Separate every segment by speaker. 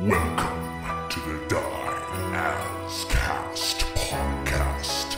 Speaker 1: Welcome to the Die As Cast podcast.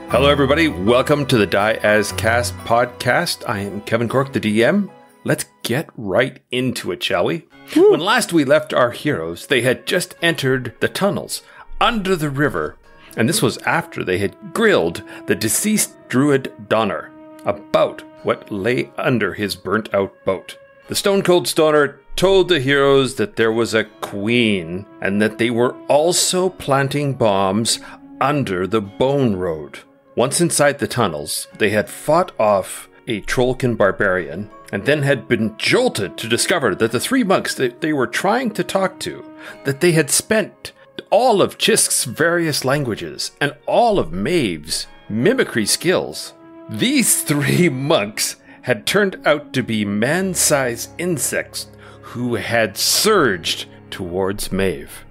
Speaker 2: Hello, everybody. Welcome to the Die As Cast podcast. I am Kevin Cork, the DM. Let's get right into it, shall we? Woo. When last we left our heroes, they had just entered the tunnels under the river, and this was after they had grilled the deceased druid Donner about what lay under his burnt-out boat. The stone-cold stoner told the heroes that there was a queen, and that they were also planting bombs under the Bone Road. Once inside the tunnels, they had fought off a Trollkin barbarian, and then had been jolted to discover that the three monks that they were trying to talk to, that they had spent all of Xisk's various languages, and all of Maeve's mimicry skills. These three monks had turned out to be man-sized insects who had surged towards Maeve.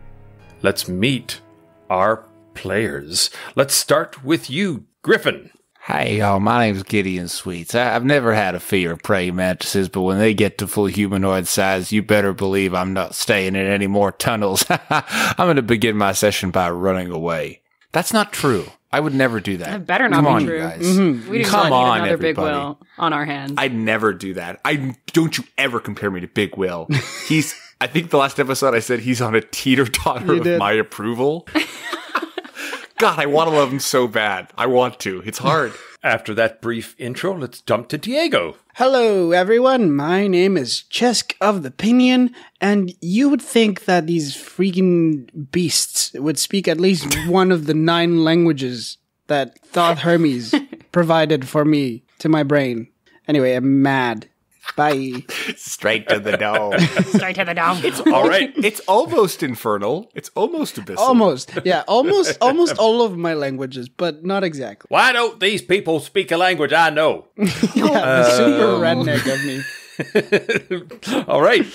Speaker 2: Let's meet our players. Let's start with you, Griffin.
Speaker 3: Hey, y'all, my name's Gideon Sweets. I've never had a fear of praying mantises, but when they get to full humanoid size, you better believe I'm not staying in any more tunnels. I'm going to begin my session by running away. That's not true. I would never do that.
Speaker 4: It better not be true.
Speaker 3: You guys.
Speaker 4: Mm-hmm. We do not need another
Speaker 3: everybody.
Speaker 4: Big Will on our hands.
Speaker 3: I'd never do that. Don't you ever compare me to Big Will. I think the last episode I said he's on a teeter-totter of my approval. God, I want to love him so bad. I want to. It's hard.
Speaker 2: After that brief intro, let's jump to Diego.
Speaker 5: Hello, everyone. My name is Xisk of the Pinion, and you would think that these freaking beasts would speak at least one of the 9 languages that Thoth Hermes provided for me to my brain. Anyway, I'm mad. Bye.
Speaker 3: Straight to the dome.
Speaker 4: Straight to the dome.
Speaker 2: All right.
Speaker 3: It's almost infernal. It's almost abyssal.
Speaker 5: Almost. Yeah, almost all of my languages, but not exactly.
Speaker 2: Why don't these people speak a language I know?
Speaker 5: Yeah, super redneck of me.
Speaker 2: All right.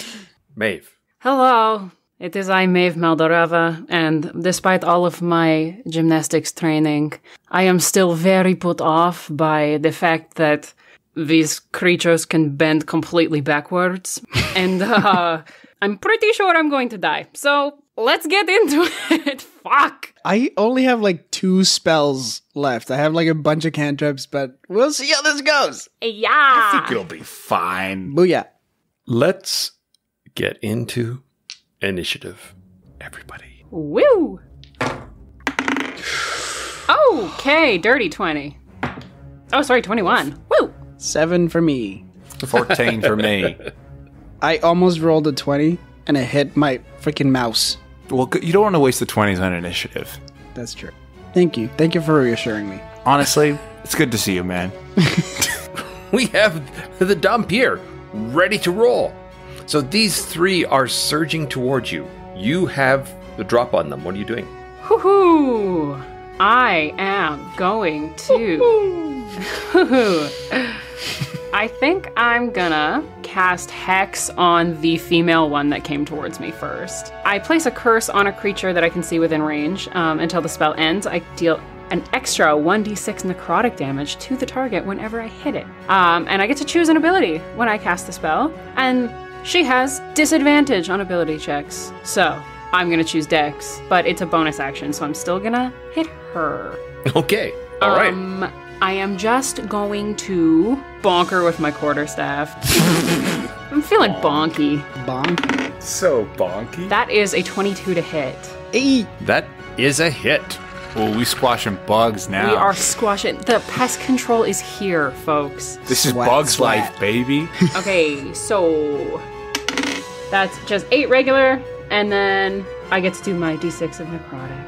Speaker 2: Maeve.
Speaker 4: Hello. It is I, Maeve Maldorava, and despite all of my gymnastics training, I am still very put off by the fact that these creatures can bend completely backwards, and I'm pretty sure I'm going to die. So let's get into it. Fuck.
Speaker 5: I only have like 2 spells left. I have like a bunch of cantrips, but we'll see how this goes.
Speaker 4: Yeah.
Speaker 3: I think it'll be fine.
Speaker 5: Booyah.
Speaker 2: Let's get into initiative, everybody.
Speaker 4: Woo. Okay, dirty 20. Oh, sorry, 21. Woo.
Speaker 5: 7 for me.
Speaker 3: 14 for me.
Speaker 5: I almost rolled a 20, and it hit my freaking mouse.
Speaker 3: Well, you don't want to waste the 20s on initiative.
Speaker 5: That's true. Thank you. Thank you for reassuring me.
Speaker 3: Honestly, it's good to see you, man.
Speaker 2: We have the dump here, ready to roll. So these 3 are surging towards you. You have the drop on them. What are you doing?
Speaker 4: Hoo-hoo. I am going to... I think I'm gonna cast Hex on the female one that came towards me first. I place a curse on a creature that I can see within range. Until the spell ends, I deal an extra 1d6 necrotic damage to the target whenever I hit it. And I get to choose an ability when I cast the spell, and she has disadvantage on ability checks. So I'm gonna choose Dex, but it's a bonus action, so I'm still gonna hit her.
Speaker 2: Okay, all right.
Speaker 4: I am just going to bonk her with my quarterstaff. I'm feeling bonky.
Speaker 5: Bonk.
Speaker 3: So bonky.
Speaker 4: That is a 22 to hit.
Speaker 5: Hey.
Speaker 2: That is a hit.
Speaker 3: Oh, we squashing bugs now.
Speaker 4: We are squashing. The pest control is here, folks.
Speaker 3: This is Bugs Life, baby.
Speaker 4: Okay, so that's just 8 regular, and then I get to do my d6 of necrotic.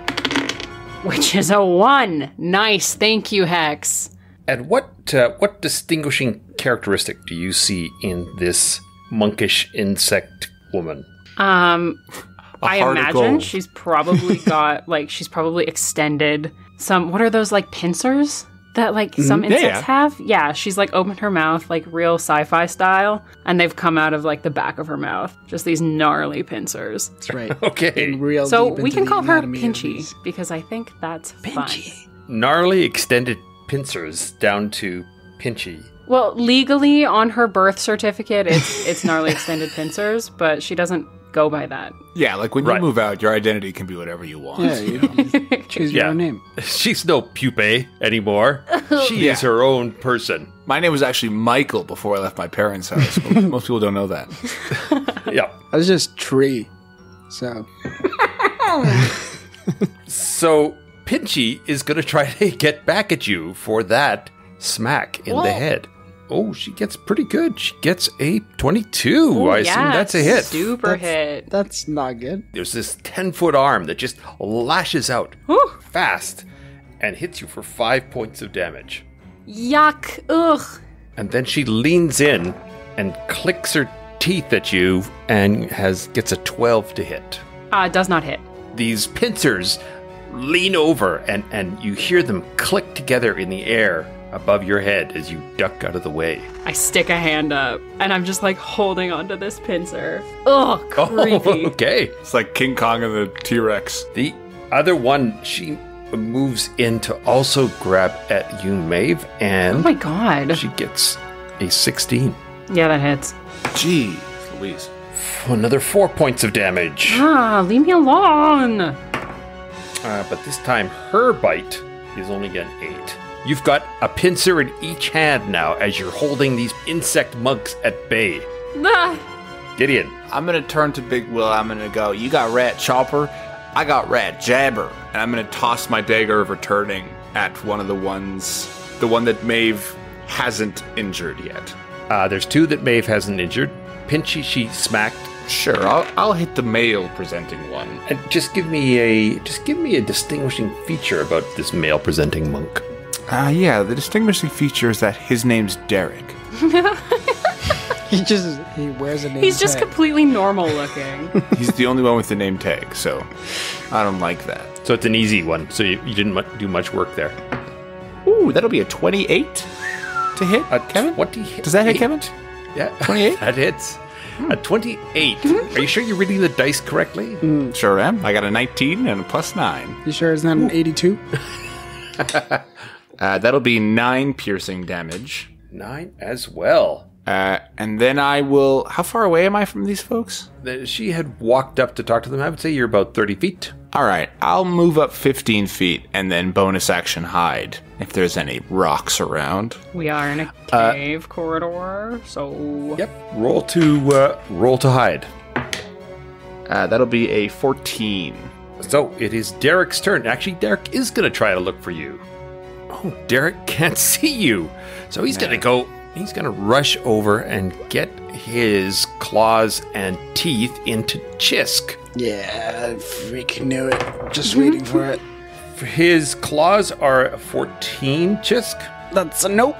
Speaker 4: Which is a 1. Nice. Thank you, Hex.
Speaker 2: And what distinguishing characteristic do you see in this monkish insect woman?
Speaker 4: I imagine
Speaker 3: gold.
Speaker 4: she's probably got, she's probably extended some, what are those, pincers that, some insects have? Yeah, she's, opened her mouth, real sci-fi style, and they've come out of, the back of her mouth. Just these gnarly pincers.
Speaker 5: That's right.
Speaker 2: Okay.
Speaker 5: Real
Speaker 4: so
Speaker 5: deep
Speaker 4: we
Speaker 5: into
Speaker 4: can
Speaker 5: the
Speaker 4: call her
Speaker 5: anatomy of
Speaker 4: Pinchy,
Speaker 5: these.
Speaker 4: because I think that's
Speaker 5: Pinchy.
Speaker 4: fun.
Speaker 2: Gnarly extended pincers down to Pinchy.
Speaker 4: Well, legally on her birth certificate, it's gnarly extended pincers, but she doesn't go by that.
Speaker 3: Yeah, like when you move out, your identity can be whatever you want.
Speaker 5: Yeah, you choose your own name.
Speaker 2: She's no pupae anymore. She is her own person.
Speaker 3: My name was actually Michael before I left my parents' house. But most people don't know that.
Speaker 2: Yeah.
Speaker 5: I was just Tree, so...
Speaker 2: So, Pinchy is going to try to get back at you for that smack in the head. Oh, she gets pretty good. She gets a 22.
Speaker 4: Ooh,
Speaker 2: I assume that's a hit.
Speaker 4: Super hit.
Speaker 5: That's not good.
Speaker 2: There's this 10-foot arm that just lashes out fast and hits you for 5 points of damage.
Speaker 4: Yuck. Ugh.
Speaker 2: And then she leans in and clicks her teeth at you and gets a 12 to hit.
Speaker 4: Does not hit.
Speaker 2: These pincers lean over and you hear them click together in the air above your head as you duck out of the way.
Speaker 4: I stick a hand up, and I'm just like holding onto this pincer. Ugh, creepy.
Speaker 2: Oh, okay.
Speaker 3: It's like King Kong and the T-Rex.
Speaker 2: The other one, she moves in to also grab at you, Maeve, and
Speaker 4: Oh my god.
Speaker 2: she gets a 16.
Speaker 4: Yeah, that hits.
Speaker 3: Jeez Louise.
Speaker 2: Another 4 points of damage.
Speaker 4: Leave me alone.
Speaker 2: But this time, her bite is only getting 8. You've got a pincer in each hand now as you're holding these insect monks at bay. Gideon.
Speaker 3: I'm going to turn to Big Will. I'm going to go, you got Rat Chopper, I got Rat Jabber. And I'm going to toss my dagger of returning at one of the one that Maeve hasn't injured yet.
Speaker 2: There's 2 that Maeve hasn't injured. Pinchy, she smacked.
Speaker 3: Sure, I'll hit the male presenting one.
Speaker 2: And just give me a distinguishing feature about this male presenting monk.
Speaker 3: Yeah, the distinguishing feature is that his name's Derek.
Speaker 5: He wears a name
Speaker 4: He's just
Speaker 5: tag.
Speaker 4: completely normal looking.
Speaker 3: He's the only one with the name tag, so I don't like that.
Speaker 2: So it's an easy one. So you didn't do much work there.
Speaker 3: Ooh, that'll be a 28 to hit, Kevin?
Speaker 2: 28.
Speaker 3: Does that hit, Kevin?
Speaker 2: Yeah.
Speaker 3: 28?
Speaker 2: That hits. A 28. Are you sure you're reading the dice correctly?
Speaker 3: Sure am. I got a 19 and a plus 9.
Speaker 5: You sure it's not an 82?
Speaker 3: That'll be 9 piercing damage.
Speaker 2: 9 as well.
Speaker 3: And then I will... How far away am I from these folks?
Speaker 2: She had walked up to talk to them. I would say you're about 30 feet.
Speaker 3: All right, I'll move up 15 feet and then bonus action hide if there's any rocks around.
Speaker 4: We are in a cave corridor, so...
Speaker 2: Yep. Roll to hide.
Speaker 3: That'll be a 14.
Speaker 2: So it is Derek's turn. Actually, Derek is going to try to look for you. Oh, Derek can't see you. So he's going to go... He's going to rush over and get his claws and teeth into Xisk.
Speaker 5: Yeah, I freaking knew it. Just waiting for it.
Speaker 2: His claws are a 14, Xisk.
Speaker 5: That's a nope.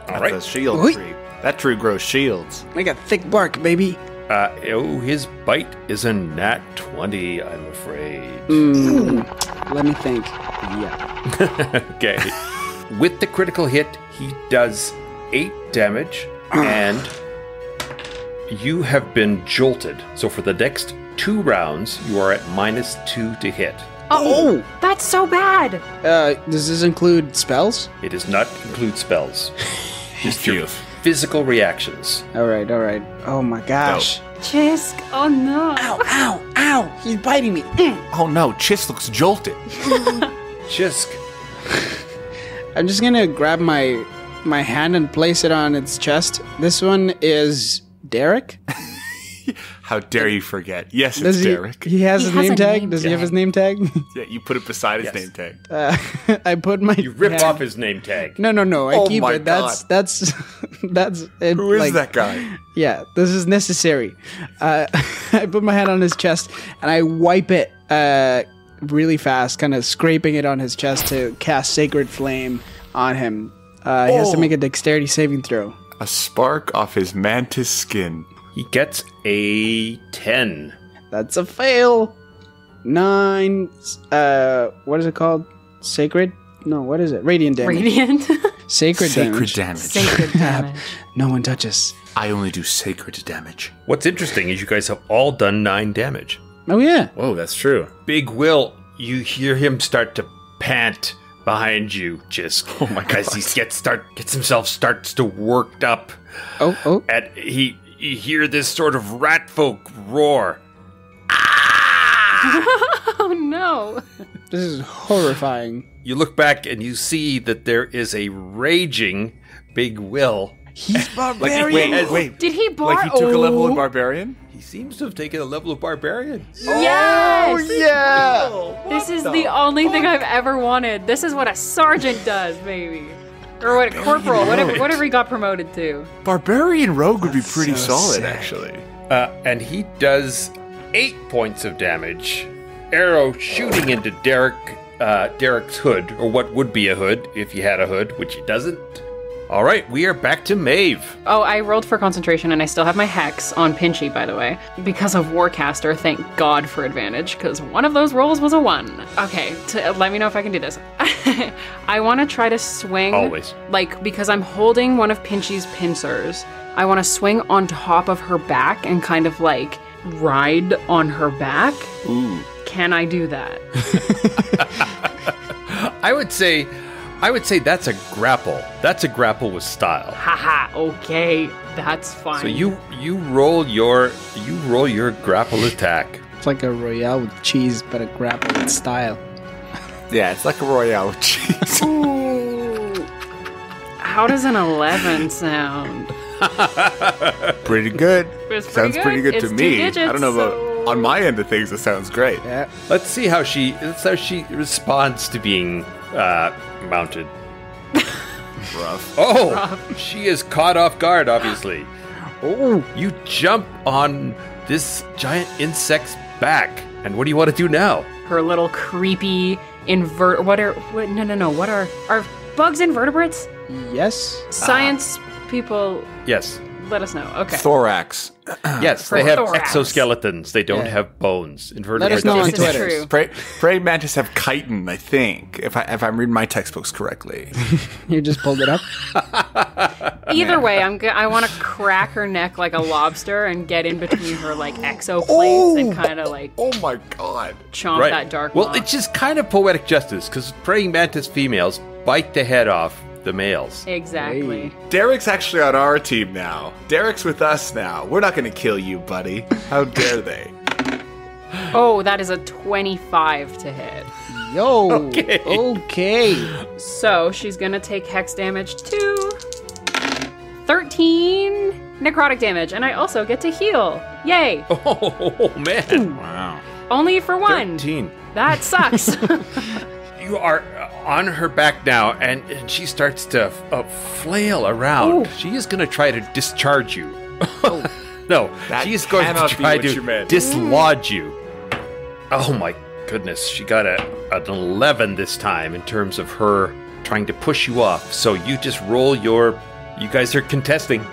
Speaker 2: All right.
Speaker 3: That's a shield
Speaker 5: Oi.
Speaker 3: tree. That tree grows shields.
Speaker 5: I got thick bark, baby.
Speaker 2: His bite is a nat 20, I'm afraid.
Speaker 5: Let me think. Yeah.
Speaker 2: Okay. With the critical hit, he does 8 damage, and you have been jolted. So for the next 2 rounds, you are at -2 to hit.
Speaker 4: Oh! That's so bad!
Speaker 5: Does this include spells?
Speaker 2: It does not include spells. Just your
Speaker 3: Phew.
Speaker 2: physical reactions.
Speaker 5: All right. Oh my gosh.
Speaker 4: Xisk, oh no.
Speaker 5: Ow. He's biting me.
Speaker 3: Oh no, Chiss looks jolted.
Speaker 2: Xisk.
Speaker 5: I'm just going to grab my hand and place it on its chest. This one is Derek.
Speaker 3: How dare you forget? Yes, it's
Speaker 5: Does he,
Speaker 3: Derek.
Speaker 5: he has his
Speaker 4: has
Speaker 5: name
Speaker 4: a
Speaker 5: tag?
Speaker 4: name
Speaker 5: Does he have his name tag?
Speaker 3: Yeah, you put it beside his
Speaker 2: Yes.
Speaker 3: name tag.
Speaker 5: I put my...
Speaker 2: You rip off his name tag.
Speaker 5: No. I
Speaker 3: Oh
Speaker 5: keep
Speaker 3: my
Speaker 5: it. That's it.
Speaker 3: Who is
Speaker 5: like,
Speaker 3: that guy?
Speaker 5: Yeah, this is necessary. I put my hand on his chest and I wipe it really fast, kind of scraping it on his chest to cast Sacred Flame on him. He has to make a dexterity saving throw.
Speaker 3: A spark off his mantis skin.
Speaker 2: He gets a 10.
Speaker 5: That's a fail. 9. What is it called? Sacred? No, what is it? Radiant damage.
Speaker 4: Radiant.
Speaker 5: Sacred damage.
Speaker 3: damage.
Speaker 4: Sacred damage.
Speaker 5: No one touches.
Speaker 3: I only do sacred damage.
Speaker 2: What's interesting is you guys have all done 9 damage.
Speaker 5: Oh yeah.
Speaker 3: Whoa, that's true.
Speaker 2: Big Will, you hear him start to pant behind you, Xisk. Oh my god! As he starts to worked up.
Speaker 5: Oh.
Speaker 2: And you hear this sort of rat folk roar.
Speaker 4: Oh no.
Speaker 5: This is horrifying.
Speaker 2: You look back and you see that there is a raging big Will.
Speaker 5: He's barbarian.
Speaker 3: Wait.
Speaker 4: Did he bark?
Speaker 3: Like he took a level of barbarian?
Speaker 2: He seems to have taken a level of barbarian.
Speaker 4: Yes!
Speaker 3: Yeah!
Speaker 4: This is the only thing I've ever wanted. This is what a sergeant does, baby. Or what a corporal, whatever he got promoted to.
Speaker 3: Barbarian rogue would be pretty
Speaker 5: so
Speaker 3: solid,
Speaker 5: sick.
Speaker 3: actually.
Speaker 2: And he does 8 points of damage. Arrow shooting into Derek's hood, or what would be a hood if he had a hood, which he doesn't. All right, we are back to Maeve.
Speaker 4: Oh, I rolled for concentration, and I still have my hex on Pinchy, by the way. Because of Warcaster, thank God for advantage, because one of those rolls was a 1. Okay, let me know if I can do this. I want to try to swing.
Speaker 2: Always.
Speaker 4: Because I'm holding one of Pinchy's pincers, I want to swing on top of her back and kind of, ride on her back.
Speaker 3: Ooh.
Speaker 4: Can I do that?
Speaker 2: I would say that's a grapple. That's a grapple with style.
Speaker 4: Haha, okay, that's fine.
Speaker 2: So you roll your grapple attack.
Speaker 5: It's like a Royale with cheese, but a grapple with style.
Speaker 3: Yeah, it's like a Royale with cheese.
Speaker 4: Ooh. How does an 11 sound?
Speaker 3: Pretty good. Sounds pretty good
Speaker 4: It's
Speaker 3: to
Speaker 4: 2
Speaker 3: me.
Speaker 4: digits,
Speaker 3: I don't know about on my end of things. It sounds great.
Speaker 5: Yeah.
Speaker 2: Let's see how she responds to being mounted.
Speaker 3: Rough.
Speaker 2: Oh, she is caught off guard, obviously.
Speaker 5: Oh.
Speaker 2: You jump on this giant insect's back. And what do you want to do now?
Speaker 4: Her little creepy What are bugs invertebrates?
Speaker 5: Yes.
Speaker 4: Science people,
Speaker 2: Yes.
Speaker 4: let us know. Okay.
Speaker 3: Thorax.
Speaker 2: Yes, they have
Speaker 4: Thorax.
Speaker 2: exoskeletons. They don't
Speaker 5: Yeah.
Speaker 2: have bones.
Speaker 5: Let us know on
Speaker 4: This is
Speaker 5: Twitter.
Speaker 4: true.
Speaker 3: Praying Mantis have chitin, I think, if I'm reading my textbooks correctly.
Speaker 5: You just pulled it up.
Speaker 4: Either way, I want to crack her neck like a lobster and get in between her exoplates and kind of
Speaker 3: Oh my god.
Speaker 4: chomp
Speaker 2: Right.
Speaker 4: that dark
Speaker 2: Well,
Speaker 4: maw.
Speaker 2: it's just kind of poetic justice because praying mantis females bite the head off the males.
Speaker 4: Exactly.
Speaker 3: Derek's actually on our team now. Derek's with us now. We're not going to kill you, buddy. How dare they?
Speaker 4: Oh, that is a 25 to hit.
Speaker 5: Yo.
Speaker 2: Okay.
Speaker 5: Okay.
Speaker 4: So she's gonna take hex damage too. 13 necrotic damage, and I also get to heal. Yay!
Speaker 2: Oh, man.
Speaker 3: Wow.
Speaker 4: Only for 1.
Speaker 2: 13.
Speaker 4: That sucks.
Speaker 2: You are on her back now, and she starts to flail around.
Speaker 4: Ooh.
Speaker 2: She is going to try to discharge you. No,
Speaker 3: That
Speaker 2: she is going to
Speaker 3: cannot be
Speaker 2: try
Speaker 3: what you
Speaker 2: to
Speaker 3: meant.
Speaker 2: dislodge you. Oh my goodness, she got an 11 this time in terms of her trying to push you off. So you just roll you guys are contesting.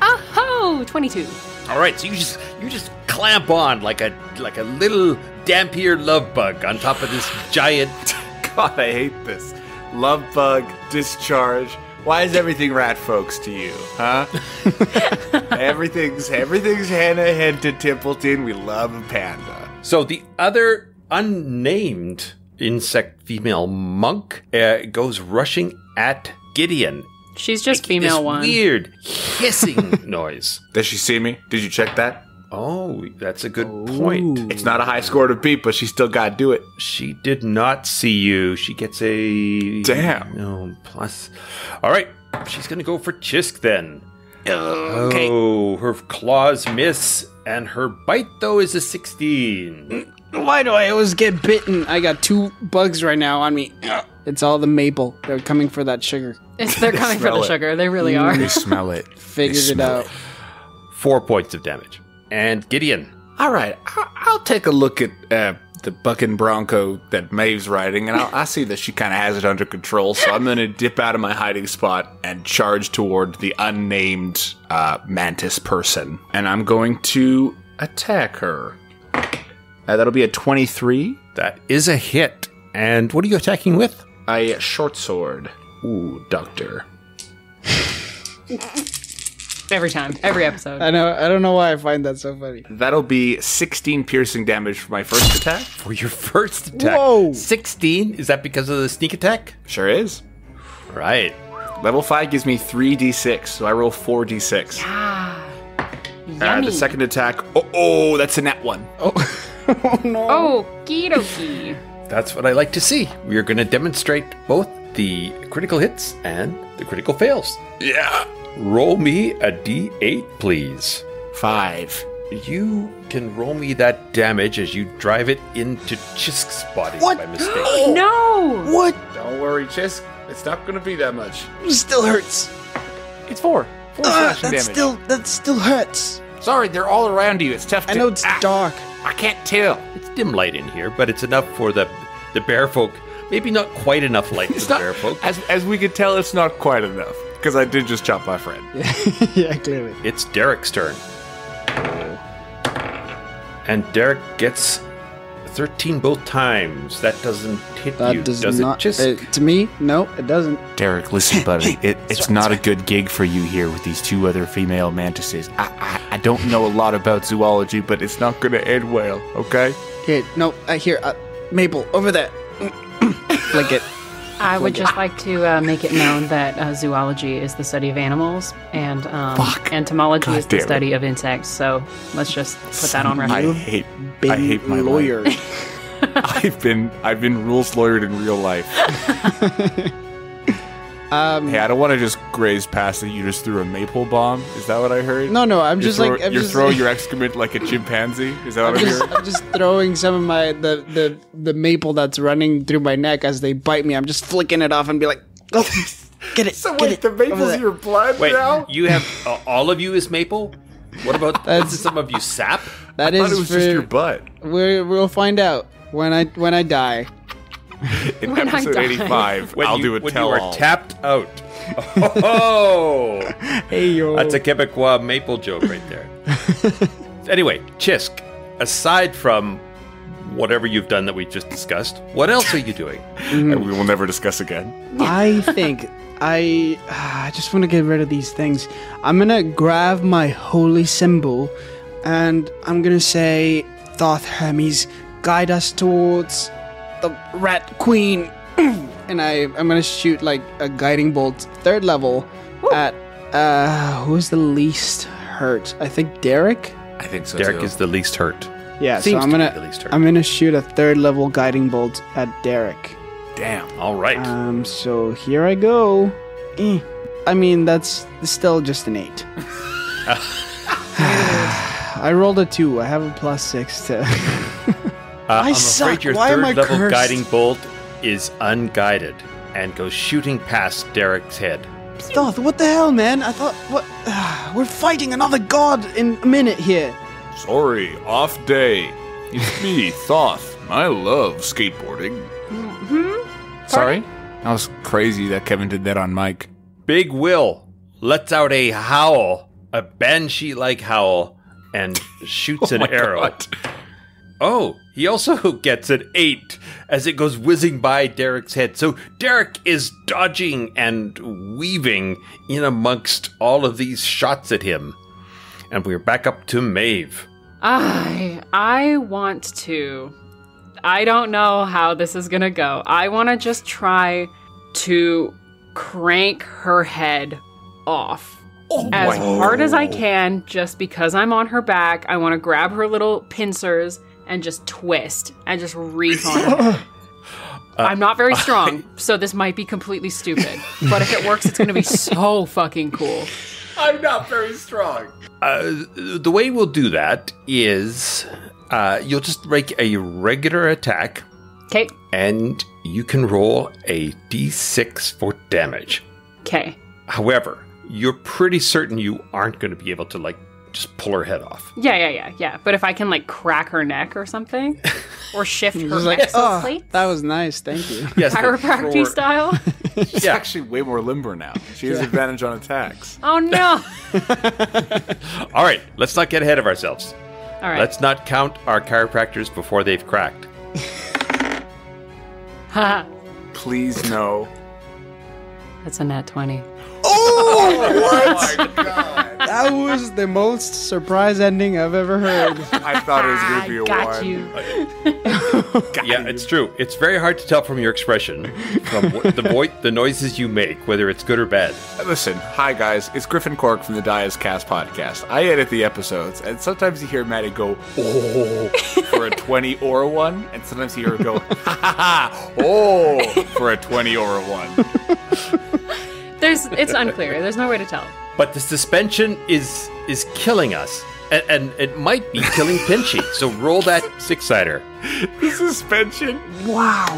Speaker 4: Oh, 22.
Speaker 2: All right, so you just clamp on like a little dampier love bug on top of this giant.
Speaker 3: God, I hate this. Love bug, discharge. Why is everything rat folks to you, huh? everything's Hannah Henton Templeton. We love a panda.
Speaker 2: So the other unnamed insect female monk goes rushing at Gideon.
Speaker 4: She's just
Speaker 2: Making
Speaker 4: female
Speaker 2: this
Speaker 4: one.
Speaker 2: weird hissing noise.
Speaker 3: Does she see me? Did you check that?
Speaker 2: Oh, that's a good point.
Speaker 3: It's not a high score to beat, but she still got to do it.
Speaker 2: She did not see you. She gets a...
Speaker 3: Damn.
Speaker 2: No, plus. All right, she's going to go for Xisk then.
Speaker 3: Okay.
Speaker 2: Oh, her claws miss, and her bite, though, is a 16.
Speaker 5: Why do I always get bitten? I got 2 bugs right now on me. It's all the maple. They're coming for that sugar.
Speaker 4: They're coming for
Speaker 3: smell
Speaker 4: the
Speaker 3: it.
Speaker 4: sugar. They really are.
Speaker 3: They smell it.
Speaker 5: Figured it out.
Speaker 2: 4 points of damage. And Gideon.
Speaker 3: All right, I'll take a look at the bucking bronco that Maeve's riding, and I see that she kind of has it under control, so I'm going to dip out of my hiding spot and charge toward the unnamed mantis person. And I'm going to attack her. That'll be a 23.
Speaker 2: That is a hit. And what are you attacking with?
Speaker 3: A short sword. Ooh, doctor.
Speaker 4: Every time. Every episode.
Speaker 5: I know. I don't know why I find that so funny.
Speaker 3: That'll be 16 piercing damage for my first attack.
Speaker 2: For your first attack.
Speaker 5: Whoa.
Speaker 2: 16? Is that because of the sneak attack?
Speaker 3: Sure is.
Speaker 2: Right.
Speaker 3: Level 5 gives me 3d6, so I roll 4d6.
Speaker 4: Yummy.
Speaker 3: The second attack, oh, that's a nat 1.
Speaker 5: Oh no.
Speaker 4: Okie dokie.
Speaker 2: That's what I like to see. We are going to demonstrate both the critical hits and the critical fails.
Speaker 3: Yeah.
Speaker 2: Roll me a d8, please.
Speaker 3: 5.
Speaker 2: You can roll me that damage as you drive it into Xisk's body
Speaker 5: What?
Speaker 2: by mistake.
Speaker 4: No!
Speaker 5: What?
Speaker 3: Don't worry, Xisk. It's not going to be that much.
Speaker 5: It still hurts.
Speaker 3: It's 4. 4 slashing damage.
Speaker 5: That still hurts.
Speaker 3: Sorry, they're all around you. It's tough to...
Speaker 5: I know it's dark.
Speaker 3: I can't tell.
Speaker 2: It's dim light in here, but it's enough for the bear folk. Maybe not quite enough light for the bear folk.
Speaker 3: As we could tell, it's not quite enough. Because I did just chop my friend.
Speaker 5: Yeah, clearly.
Speaker 2: It's Derek's turn. And Derek gets 13 both times. That doesn't hit
Speaker 5: That
Speaker 2: you,
Speaker 5: does
Speaker 2: does
Speaker 5: not.
Speaker 2: it? Just
Speaker 5: To me, no, it doesn't.
Speaker 3: Derek, listen, buddy. It's not a good gig for you here with these 2 other female mantises. I don't know a lot about zoology, but it's not going to end well, okay?
Speaker 5: Here, no, here, Maple, over there. Flick it.
Speaker 4: I would just like to make it known that zoology is the study of animals, and entomology is the
Speaker 3: damn it.
Speaker 4: study of insects. So let's just put that on record.
Speaker 3: I hate my
Speaker 5: lawyer.
Speaker 3: life. I've been rules lawyered in real life. Hey, I don't want to just graze past that you just threw a maple bomb. Is that what I heard?
Speaker 5: No, I'm just
Speaker 3: You're throwing your excrement like a chimpanzee? Is that what I'm hearing?
Speaker 5: I'm just throwing some of my the maple that's running through my neck as they bite me. I'm just flicking it off and be like, oh, get it.
Speaker 3: So
Speaker 5: get
Speaker 3: wait,
Speaker 5: it,
Speaker 3: the
Speaker 5: over
Speaker 3: maple's
Speaker 5: there.
Speaker 3: your blood
Speaker 2: wait,
Speaker 3: now?
Speaker 2: you have all of you is maple? What about some of you sap?
Speaker 5: That
Speaker 3: I thought
Speaker 5: is
Speaker 3: it was
Speaker 5: for,
Speaker 3: just your butt.
Speaker 5: We'll find out when I die.
Speaker 3: In
Speaker 4: When I
Speaker 3: episode
Speaker 4: die.
Speaker 3: 85, I'll do a
Speaker 2: when
Speaker 3: tell
Speaker 2: you are
Speaker 3: all.
Speaker 2: tapped out. Oh,
Speaker 5: Hey yo.
Speaker 2: that's a Quebecois maple joke right there. Anyway, Xisk, aside from whatever you've done that we just discussed, what else are you doing?
Speaker 3: And we will never discuss again.
Speaker 5: I think I just want to get rid of these things. I'm gonna grab my holy symbol, and I'm gonna say, Thoth Hermes, guide us towards the Rat Queen. And I'm gonna shoot like a guiding bolt, 3rd level, at who's the least hurt? I think Derek.
Speaker 3: I think so,
Speaker 2: Derek
Speaker 3: too.
Speaker 2: is the least hurt.
Speaker 5: Yeah,
Speaker 2: Seems
Speaker 5: so I'm
Speaker 2: to be
Speaker 5: gonna
Speaker 2: the least hurt.
Speaker 5: I'm gonna shoot a 3rd level guiding bolt at Derek.
Speaker 3: Damn.
Speaker 2: All right.
Speaker 5: So here I go. I mean, that's still just an 8. I rolled a 2. I have a +6 to.
Speaker 2: I'm
Speaker 5: suck.
Speaker 2: afraid your
Speaker 5: Why am I
Speaker 2: 3rd level
Speaker 5: cursed?
Speaker 2: guiding bolt is unguided and goes shooting past Derek's head.
Speaker 5: Thoth, what the hell, man? I thought, what? We're fighting another god in a minute here.
Speaker 3: Sorry, off day. It's me, Thoth. I love skateboarding. Sorry? That was crazy that Kevin did that on mic.
Speaker 2: Big Will lets out a howl, a banshee-like howl, and shoots an arrow.
Speaker 3: God.
Speaker 2: Oh, he also gets an 8 as it goes whizzing by Derek's head. So Derek is dodging and weaving in amongst all of these shots at him. And we're back up to Maeve.
Speaker 4: I want to. I don't know how this is gonna go. I want to just try to crank her head off as hard as I can, just because I'm on her back. I want to grab her little pincers and just twist and just reef on her. I'm not very strong, so this might be completely stupid. But if it works, it's going to be so fucking cool.
Speaker 3: I'm not very strong.
Speaker 2: The way we'll do that is you'll just make a regular attack.
Speaker 4: Okay.
Speaker 2: And you can roll a d6 for damage.
Speaker 4: Okay.
Speaker 2: However, you're pretty certain you aren't going to be able to, like, just pull her head off.
Speaker 4: Yeah. But if I can, like, crack her neck or something, or shift her
Speaker 5: Just like,
Speaker 4: exoplate,
Speaker 5: that was nice, thank you.
Speaker 2: Yes, but
Speaker 4: chiropractic
Speaker 2: for-
Speaker 4: style.
Speaker 3: She's actually way more limber now. She has advantage on attacks.
Speaker 4: Oh, no.
Speaker 2: All right, let's not get ahead of ourselves.
Speaker 4: All right.
Speaker 2: Let's not count our chiropractors before they've cracked.
Speaker 4: Haha.
Speaker 3: Please no.
Speaker 4: That's a nat 20.
Speaker 5: Oh, what?
Speaker 3: my god.
Speaker 5: That was the most surprise ending I've ever heard.
Speaker 3: I thought it was going to be a
Speaker 4: Got
Speaker 3: one.
Speaker 4: you.
Speaker 2: Yeah, it's true. It's very hard to tell from your expression, from the noises you make, whether it's good or bad.
Speaker 3: Listen, hi guys, it's Griffin Cork from the Die As Cast podcast. I edit the episodes, and sometimes you hear Maddie go, oh, for a 20 or a 1, and sometimes you hear her go, ha ha ha, oh, for a 20 or a 1.
Speaker 4: It's unclear. There's no way to tell.
Speaker 2: But the suspension is killing us. And it might be killing Pinchy. So roll that 6-sider.
Speaker 3: The suspension?
Speaker 5: Wow.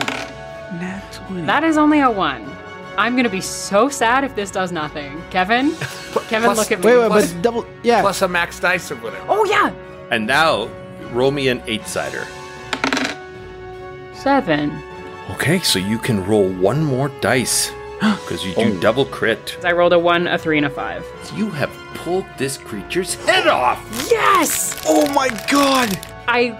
Speaker 5: Nat 20.
Speaker 4: That is only a 1. I'm gonna be so sad if this does nothing. Kevin, look at me.
Speaker 5: Wait, but double, yeah.
Speaker 3: Plus a max dice or whatever.
Speaker 4: Oh yeah,
Speaker 2: And now, roll me an 8-sider.
Speaker 4: 7.
Speaker 2: Okay, so you can roll one more dice. Because you do double crit.
Speaker 4: I rolled a 1, a 3, and a 5.
Speaker 2: You have pulled this creature's head off!
Speaker 4: Yes!
Speaker 5: Oh my god!
Speaker 4: I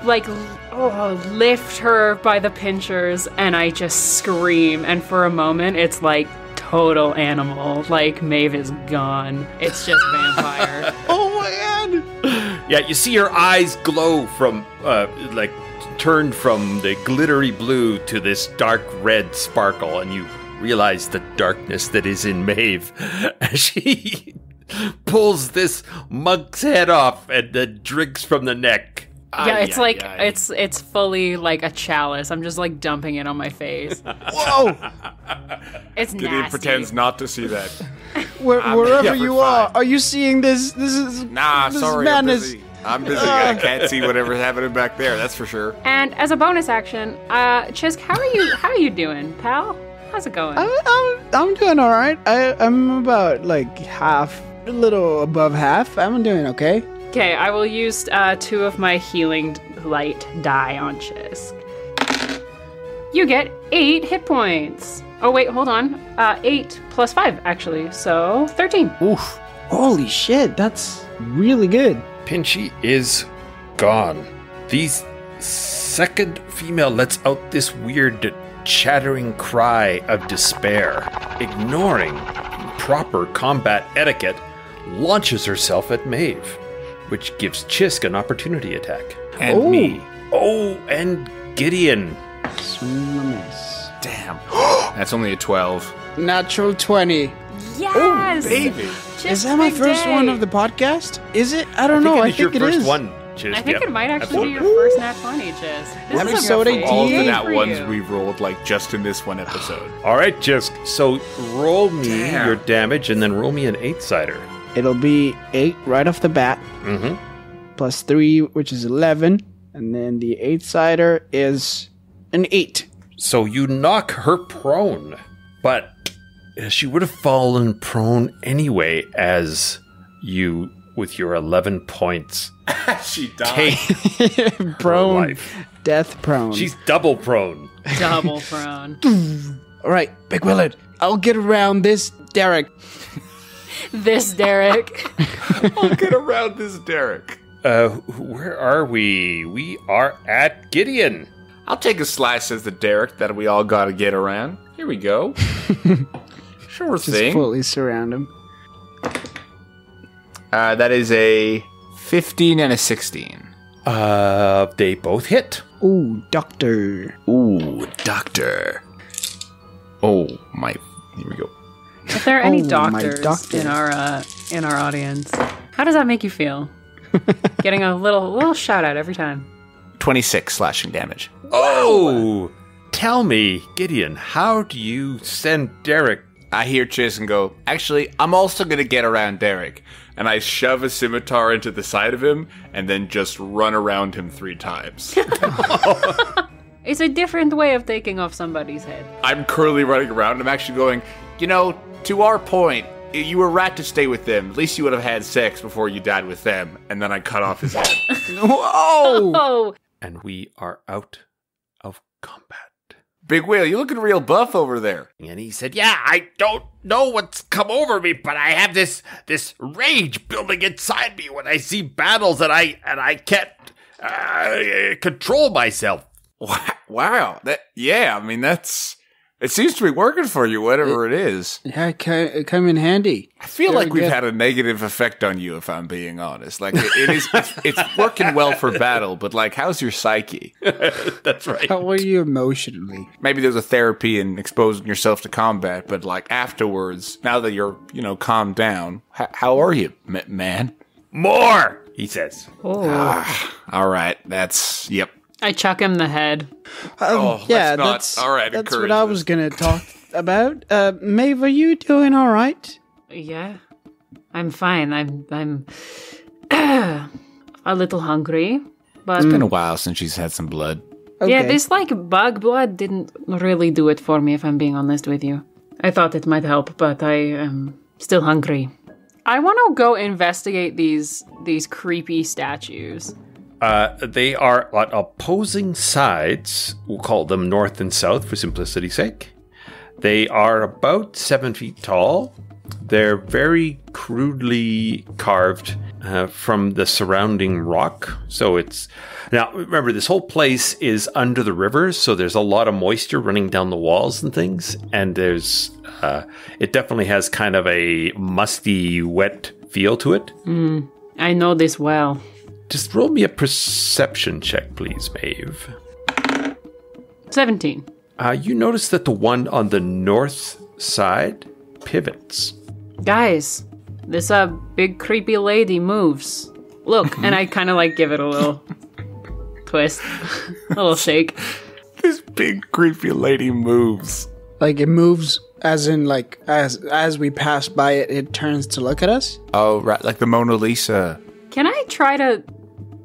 Speaker 4: lift her by the pinchers and I just scream. And for a moment, it's like total animal. Like Maeve is gone. It's just vampire.
Speaker 5: Oh my god!
Speaker 2: Yeah, you see her eyes glow from, turned from the glittery blue to this dark red sparkle, and you realize the darkness that is in Maeve as she pulls this monk's head off and then drinks from the neck.
Speaker 4: Yeah, it's fully like a chalice. I'm just like dumping it on my face.
Speaker 5: Whoa!
Speaker 4: It's
Speaker 3: Gideon
Speaker 4: nasty.
Speaker 3: pretends not to see that.
Speaker 5: Wherever you are you seeing this? This is
Speaker 3: Sorry,
Speaker 5: madness.
Speaker 3: I'm busy. I can't see whatever's happening back there, that's for sure.
Speaker 4: And as a bonus action, Xisk, how are you doing, pal? How's it going?
Speaker 5: I'm doing all right. I'm about like half, a little above half. I'm doing okay.
Speaker 4: Okay, I will use 2 of my healing light die on Xisk. You get 8 hit points. Oh wait, hold on. 8 plus 5 actually, so 13.
Speaker 5: Oof! Holy shit, that's really good.
Speaker 2: Pinchy is gone. The second female lets out this weird chattering cry of despair, ignoring proper combat etiquette, launches herself at Maeve, which gives Xisk an opportunity attack.
Speaker 3: And me.
Speaker 2: Oh, and Gideon.
Speaker 5: Swing and a miss.
Speaker 3: Damn. That's only a 12.
Speaker 5: Natural 20.
Speaker 4: Yes!
Speaker 3: Baby.
Speaker 4: Xisk,
Speaker 5: Is that my
Speaker 4: big
Speaker 5: first
Speaker 4: day.
Speaker 5: one of the podcast? Is it? I don't know. I
Speaker 2: It is your
Speaker 5: think it
Speaker 2: first
Speaker 5: is.
Speaker 2: one, Xisk.
Speaker 4: I think
Speaker 2: Yep,
Speaker 4: it might actually
Speaker 2: absolutely.
Speaker 4: be your first nat 20, Xisk. This
Speaker 5: Episode
Speaker 4: is a big
Speaker 5: 18.
Speaker 3: All the
Speaker 4: day
Speaker 3: nat
Speaker 4: for
Speaker 3: ones
Speaker 4: you.
Speaker 3: we've rolled, like, just in this one episode.
Speaker 2: All right, Xisk. So roll me
Speaker 3: Damn.
Speaker 2: your damage and then roll me an 8-sider.
Speaker 5: It'll be 8 right off the bat,
Speaker 2: Mm-hmm.
Speaker 5: plus 3, which is 11, and then the 8-sider is an 8.
Speaker 2: So you knock her prone, but she would have fallen prone anyway as you, with your 11 points,
Speaker 3: She died.
Speaker 2: take
Speaker 5: Prone.
Speaker 2: life.
Speaker 5: Death prone.
Speaker 2: She's double prone.
Speaker 4: Double prone.
Speaker 5: All right, Big Willard. I'll get around this Derek.
Speaker 4: This Derek.
Speaker 3: I'll get around this Derek.
Speaker 2: Where are we? We are at Gideon.
Speaker 3: I'll take a slice as the Derek that we all gotta get around. Here we go. Sure
Speaker 5: Just
Speaker 3: thing.
Speaker 5: fully surround him.
Speaker 3: That is a 15 and a 16.
Speaker 2: They both hit.
Speaker 5: Ooh, doctor.
Speaker 3: Ooh, doctor. Oh, my. Here we go.
Speaker 4: If there are any
Speaker 5: Oh, my
Speaker 4: doctors
Speaker 5: doctor.
Speaker 4: in our audience, how does that make you feel? Getting a little shout out every time.
Speaker 3: 26 slashing damage.
Speaker 2: Oh! Tell me, Gideon, how do you send Derek?
Speaker 3: I hear Chase and go, actually, I'm also going to get around Derek. And I shove a scimitar into the side of him and then just run around him 3 times.
Speaker 4: It's a different way of taking off somebody's head.
Speaker 3: I'm currently running around. I'm actually going, to our point, you were right to stay with them. At least you would have had sex before you died with them. And then I cut off his head.
Speaker 5: Whoa!
Speaker 4: Oh,
Speaker 2: And we are out of combat.
Speaker 3: Big Whale, you looking real buff over there.
Speaker 2: And he said, yeah, I don't know what's come over me, but I have this rage building inside me when I see battles and I can't control myself.
Speaker 3: Wow. That's It seems to be working for you, whatever it is.
Speaker 5: Yeah, it come in handy.
Speaker 3: I feel like we've had a negative effect on you, if I'm being honest. Like, it's working well for battle, but, like, how's your psyche?
Speaker 2: That's right.
Speaker 5: How are you emotionally?
Speaker 3: Maybe there's a therapy in exposing yourself to combat, but, like, afterwards, now that you're, calmed down, how are you, man?
Speaker 2: More, he says.
Speaker 3: All right, yep.
Speaker 4: I chuck him the head.
Speaker 5: That's
Speaker 3: all right.
Speaker 5: That's what I was gonna talk about. Maeve, are you doing all right?
Speaker 4: Yeah, I'm fine. I'm a little hungry, but
Speaker 3: It's been a while since she's had some blood.
Speaker 5: Okay.
Speaker 4: yeah, this bug blood didn't really do it for me. If I'm being honest with you, I thought it might help, but I am still hungry. I want to go investigate these creepy statues.
Speaker 2: They are on opposing sides. We'll call them north and south for simplicity's sake. They are about 7 feet tall. They're very crudely carved from the surrounding rock. So now remember, this whole place is under the river, so there's a lot of moisture running down the walls and things. And it definitely has kind of a musty, wet feel to it.
Speaker 4: I know this well.
Speaker 2: Just roll me a perception check, please, Maeve.
Speaker 4: 17.
Speaker 2: You notice that the one on the north side pivots.
Speaker 4: Guys, this big creepy lady moves. Look, and I kind of like give it a little twist, a little shake.
Speaker 3: This big creepy lady moves.
Speaker 5: Like it moves, as in like as we pass by it, it turns to look at us.
Speaker 3: Oh, right, like the Mona Lisa.
Speaker 4: Can I try to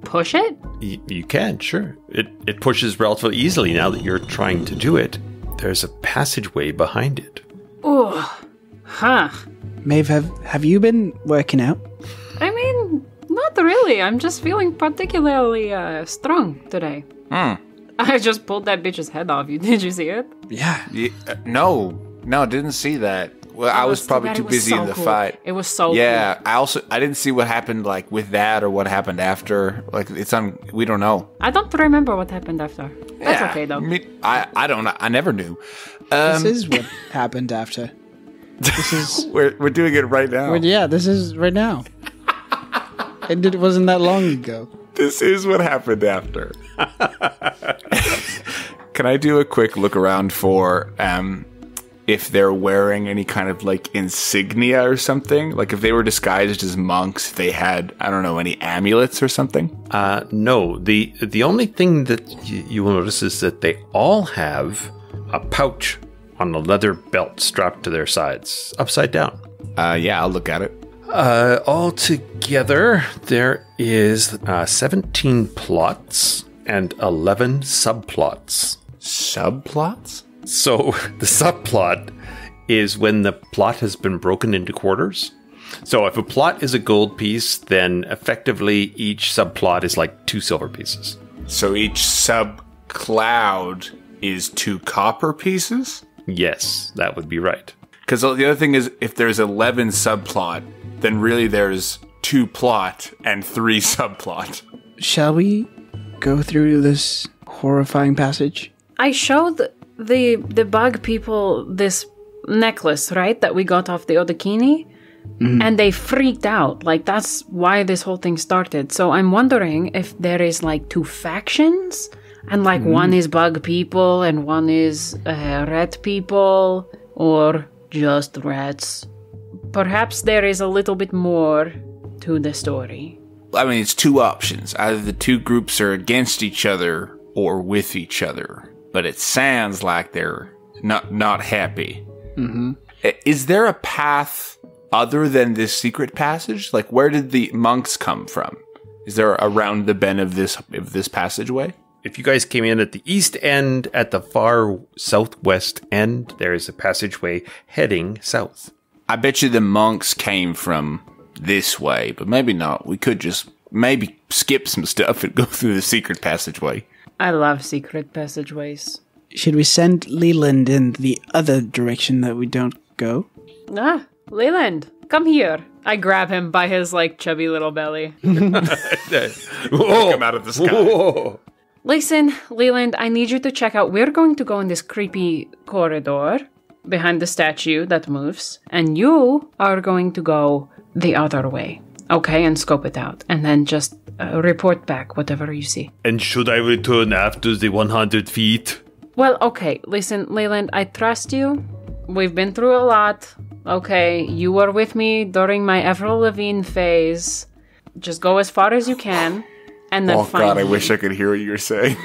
Speaker 4: push it?
Speaker 2: You can, sure. It pushes relatively easily now that you're trying to do it. There's a passageway behind it.
Speaker 4: Oh, huh.
Speaker 5: Maeve, have you been working out?
Speaker 4: I mean, not really. I'm just feeling particularly strong today. I just pulled that bitch's head off. Did you see it?
Speaker 5: Yeah.
Speaker 3: No, didn't see that. Well, I was probably too busy in the fight.
Speaker 4: It was so
Speaker 3: Yeah,
Speaker 4: cool.
Speaker 3: I didn't see what happened like with that or what happened after. Like we don't know.
Speaker 4: I don't remember what happened after. That's okay though.
Speaker 3: I don't know. I never knew.
Speaker 5: This is what happened after. This is
Speaker 3: we're doing it right now.
Speaker 5: this is right now. It wasn't that long ago.
Speaker 3: This is what happened after. Can I do a quick look around for if they're wearing any kind of like insignia or something? Like if they were disguised as monks, they had, I don't know, any amulets or something?
Speaker 2: No. The only thing that you will notice is that they all have a pouch on a leather belt strapped to their sides, upside down.
Speaker 3: Yeah, I'll look at it.
Speaker 2: Altogether, there is 17 plots and 11 subplots.
Speaker 3: Subplots?
Speaker 2: So the subplot is when the plot has been broken into quarters. So if a plot is a gold piece, then effectively each subplot is like 2 silver pieces.
Speaker 3: So each subcloud is 2 copper pieces?
Speaker 2: Yes, that would be right.
Speaker 3: Because the other thing is, if there's 11 subplot, then really there's 2 plot and 3 subplot.
Speaker 5: Shall we go through this horrifying passage?
Speaker 4: I showed the bug people this necklace, right, that we got off the Odakini, and they freaked out. Like, that's why this whole thing started. So I'm wondering if there is, like, 2 factions, and, like, one is bug people and one is rat people, or just rats. Perhaps there is a little bit more to the story.
Speaker 3: I mean, it's 2 options. Either the 2 groups are against each other or with each other. But it sounds like they're not happy. Mm-hmm. Is there a path other than this secret passage? Like, where did the monks come from? Is there around the bend of this passageway?
Speaker 2: If you guys came in at the east end, at the far southwest end, there is a passageway heading south.
Speaker 3: I bet you the monks came from this way, but maybe not. We could just maybe skip some stuff and go through the secret passageway.
Speaker 4: I love secret passageways.
Speaker 5: Should we send Leland in the other direction that we don't go?
Speaker 4: Leland, come here. I grab him by his, like, chubby little belly.
Speaker 3: Come out of the sky.
Speaker 2: Whoa.
Speaker 4: Listen, Leland, I need you to check out. We're going to go in this creepy corridor behind the statue that moves, and you are going to go the other way, okay, and scope it out, and then just report back whatever you see.
Speaker 2: And should I return after the 100 feet?
Speaker 4: Well, okay, listen, Leland, I trust you. We've been through a lot, okay? You were with me during my Avril Lavigne phase. Just go as far as you can, and then find
Speaker 3: God, I
Speaker 4: me.
Speaker 3: wish I could hear what you're saying.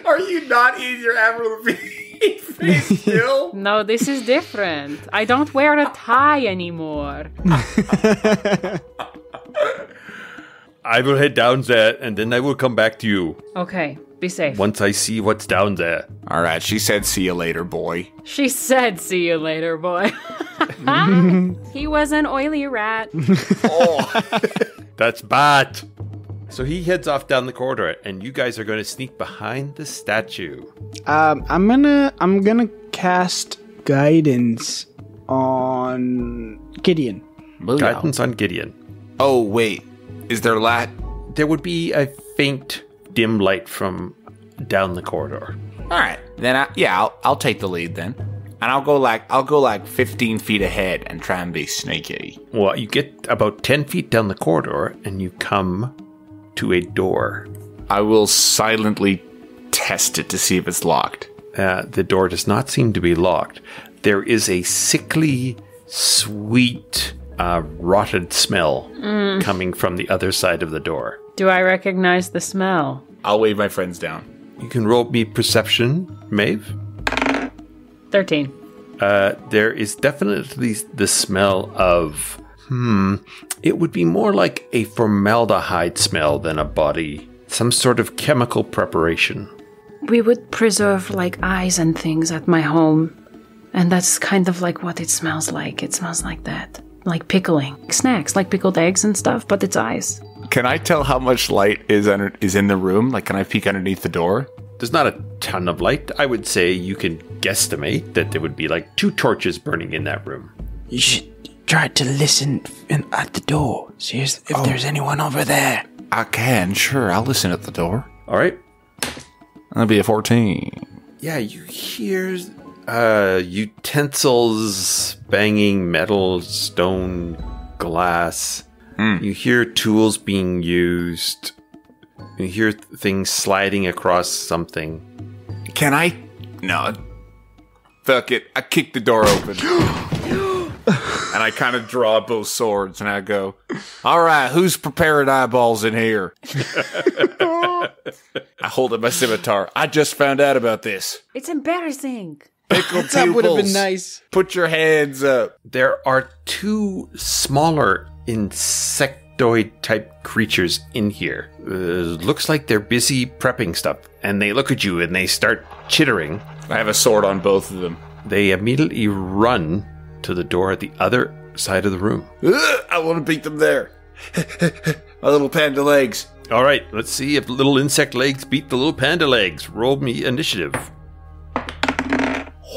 Speaker 3: Are you not in your Avril Lavigne face still?
Speaker 4: No, this is different. I don't wear a tie anymore.
Speaker 2: I will head down there, and then I will come back to you
Speaker 4: Okay, be safe.
Speaker 2: once I see what's down there.
Speaker 3: All right, she said, see you later, boy.
Speaker 4: She said, see you later, boy. He was an oily rat.
Speaker 2: That's bad. So he heads off down the corridor, and you guys are going to sneak behind the statue.
Speaker 5: I'm gonna cast guidance on Gideon.
Speaker 2: Guidance on Gideon.
Speaker 3: Oh, wait. Is there light?
Speaker 2: There would be a faint, dim light from down the corridor.
Speaker 3: All right. Then, I'll take the lead then. And I'll go like 15 feet ahead and try and be sneaky.
Speaker 2: Well, you get about 10 feet down the corridor, and you come to a door.
Speaker 3: I will silently test it to see if it's locked.
Speaker 2: The door does not seem to be locked. There is a sickly, sweet, rotted smell coming from the other side of the door.
Speaker 4: Do I recognize the smell?
Speaker 3: I'll wave my friends down.
Speaker 2: You can roll me perception, Maeve.
Speaker 4: 13.
Speaker 2: There is definitely the smell of, it would be more like a formaldehyde smell than a body. Some sort of chemical preparation.
Speaker 4: We would preserve like eyes and things at my home. And that's kind of like what it smells like. It smells like that. Like pickling. Snacks, like pickled eggs and stuff, but it's eyes.
Speaker 3: Can I tell how much light is in the room? Like, can I peek underneath the door?
Speaker 2: There's not a ton of light. I would say you can guesstimate that there would be like 2 torches burning in that room.
Speaker 5: You should try to listen at the door. See if there's anyone over there.
Speaker 3: I can, sure. I'll listen at the door.
Speaker 2: All right.
Speaker 3: That'll be a 14.
Speaker 2: Yeah, you hear utensils banging metal, stone, glass. You hear tools being used. You hear things sliding across something.
Speaker 3: Can I? No. Fuck it. I kick the door open. And I kind of draw both swords and I go, all right, who's prepared eyeballs in here? I hold up my scimitar. I just found out about this.
Speaker 4: It's embarrassing.
Speaker 3: Pickle
Speaker 5: That would have been
Speaker 3: pupils.
Speaker 5: nice.
Speaker 3: Put your hands up.
Speaker 2: There are 2 smaller insectoid-type creatures in here. Looks like they're busy prepping stuff, and they look at you and they start chittering.
Speaker 3: I have a sword on both of them.
Speaker 2: They immediately run to the door at the other side of the room.
Speaker 3: I want to beat them there. My little panda legs.
Speaker 2: All right, let's see if little insect legs beat the little panda legs. Roll me initiative.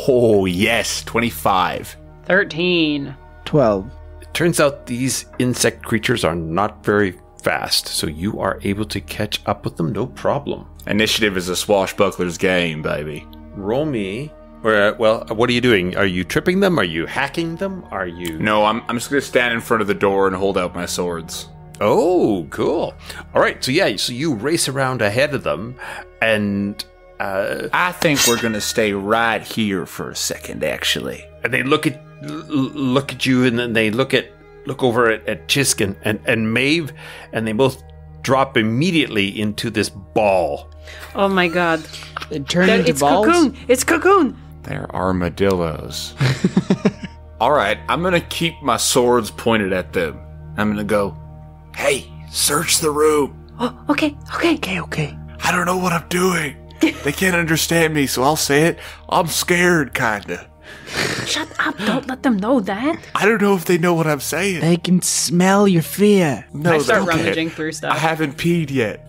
Speaker 3: Oh, yes. 25.
Speaker 4: 13.
Speaker 5: 12.
Speaker 2: It turns out these insect creatures are not very fast, so you are able to catch up with them no problem.
Speaker 3: Initiative is a swashbuckler's game, baby.
Speaker 2: Roll me. Well, what are you doing? Are you tripping them? Are you hacking them? Are you...
Speaker 3: No, I'm just going to stand in front of the door and hold out my swords.
Speaker 2: Oh, cool. All right, so you race around ahead of them, and...
Speaker 3: I think we're going to stay right here for a second, actually.
Speaker 2: And they look at you, and then they look over at Xisk and Maeve, and they both drop immediately into this ball.
Speaker 4: Oh my god.
Speaker 5: They turn into balls.
Speaker 4: Cocoon. It's Cocoon.
Speaker 3: They're armadillos. All right, I'm going to keep my swords pointed at them. I'm going to go, hey, search the room.
Speaker 4: Oh, okay.
Speaker 5: Okay.
Speaker 3: I don't know what I'm doing. They can't understand me, so I'll say it. I'm scared, kinda.
Speaker 4: Shut up. Don't let them know that.
Speaker 3: I don't know if they know what I'm saying.
Speaker 5: They can smell your fear.
Speaker 3: No,
Speaker 4: I start
Speaker 3: they can't.
Speaker 4: rummaging through stuff.
Speaker 3: I haven't peed yet.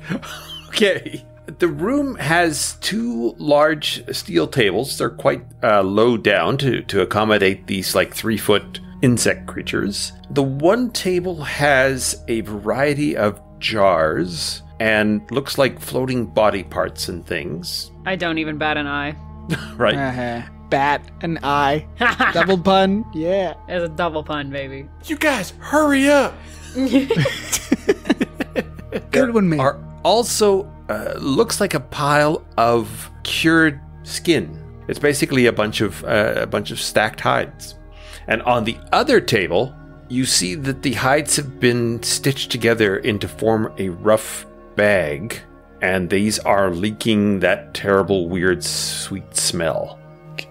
Speaker 2: Okay. The room has 2 large steel tables. They're quite low down to accommodate these like 3-foot insect creatures. The one table has a variety of jars and looks like floating body parts and things.
Speaker 4: I don't even bat an eye.
Speaker 2: Right?
Speaker 5: Bat and eye. Double pun. Yeah.
Speaker 4: It's a double pun, baby.
Speaker 3: You guys, hurry up!
Speaker 5: Good one, man.
Speaker 2: Are also looks like a pile of cured skin. It's basically a bunch of stacked hides. And on the other table, you see that the hides have been stitched together into form a rough bag, and these are leaking that terrible, weird, sweet smell.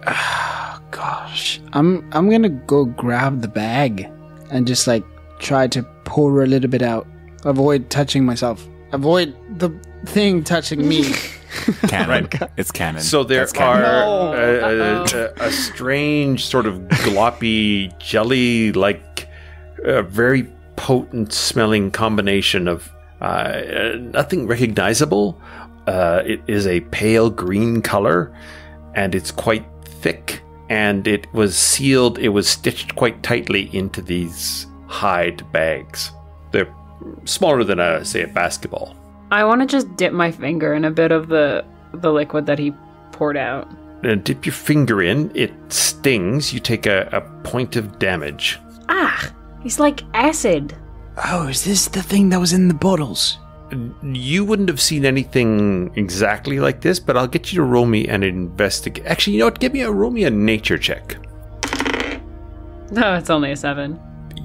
Speaker 5: Oh, gosh. I'm gonna go grab the bag and just like try to pour a little bit out. Avoid touching myself. Avoid the thing touching me.
Speaker 3: Canon. It's canon.
Speaker 2: So there
Speaker 3: That's canon.
Speaker 2: are a strange sort of gloppy jelly-like, very potent smelling combination of nothing recognizable. It is a pale green color, and it's quite thick, and it was sealed. It was stitched quite tightly into these hide bags. They're smaller than a basketball.
Speaker 4: I want to just dip my finger in a bit of the liquid that he poured out.
Speaker 2: And dip your finger in. It stings. You take a point of damage.
Speaker 4: Ah, it's like acid.
Speaker 5: Oh, is this the thing that was in the bottles?
Speaker 2: You wouldn't have seen anything exactly like this, but I'll get you to roll me an investigate. Actually, you know what? Roll me a nature check.
Speaker 4: No, it's only a 7.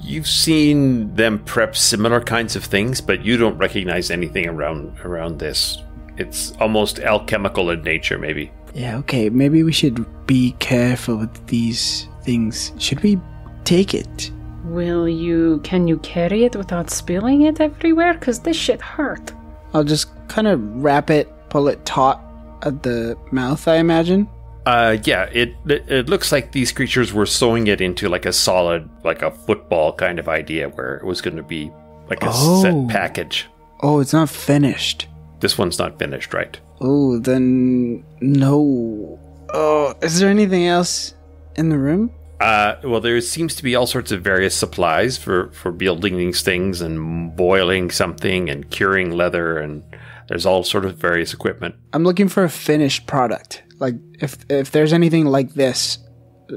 Speaker 2: You've seen them prep similar kinds of things, but you don't recognize anything around this. It's almost alchemical in nature, maybe.
Speaker 5: Yeah, okay. Maybe we should be careful with these things. Should we take it?
Speaker 4: Can you carry it without spilling it everywhere? Because this shit hurt.
Speaker 5: I'll just kind of wrap it, pull it taut at the mouth, I imagine.
Speaker 2: Yeah, it looks like these creatures were sewing it into like a solid, like a football kind of idea where it was going to be like a set package.
Speaker 5: Oh, it's not finished.
Speaker 2: This one's not finished, right?
Speaker 5: Oh, then no. Oh, is there anything else in the room?
Speaker 2: Well, there seems to be all sorts of various supplies for building these things and boiling something and curing leather, and there's all sort of various equipment.
Speaker 5: I'm looking for a finished product. Like, if there's anything like this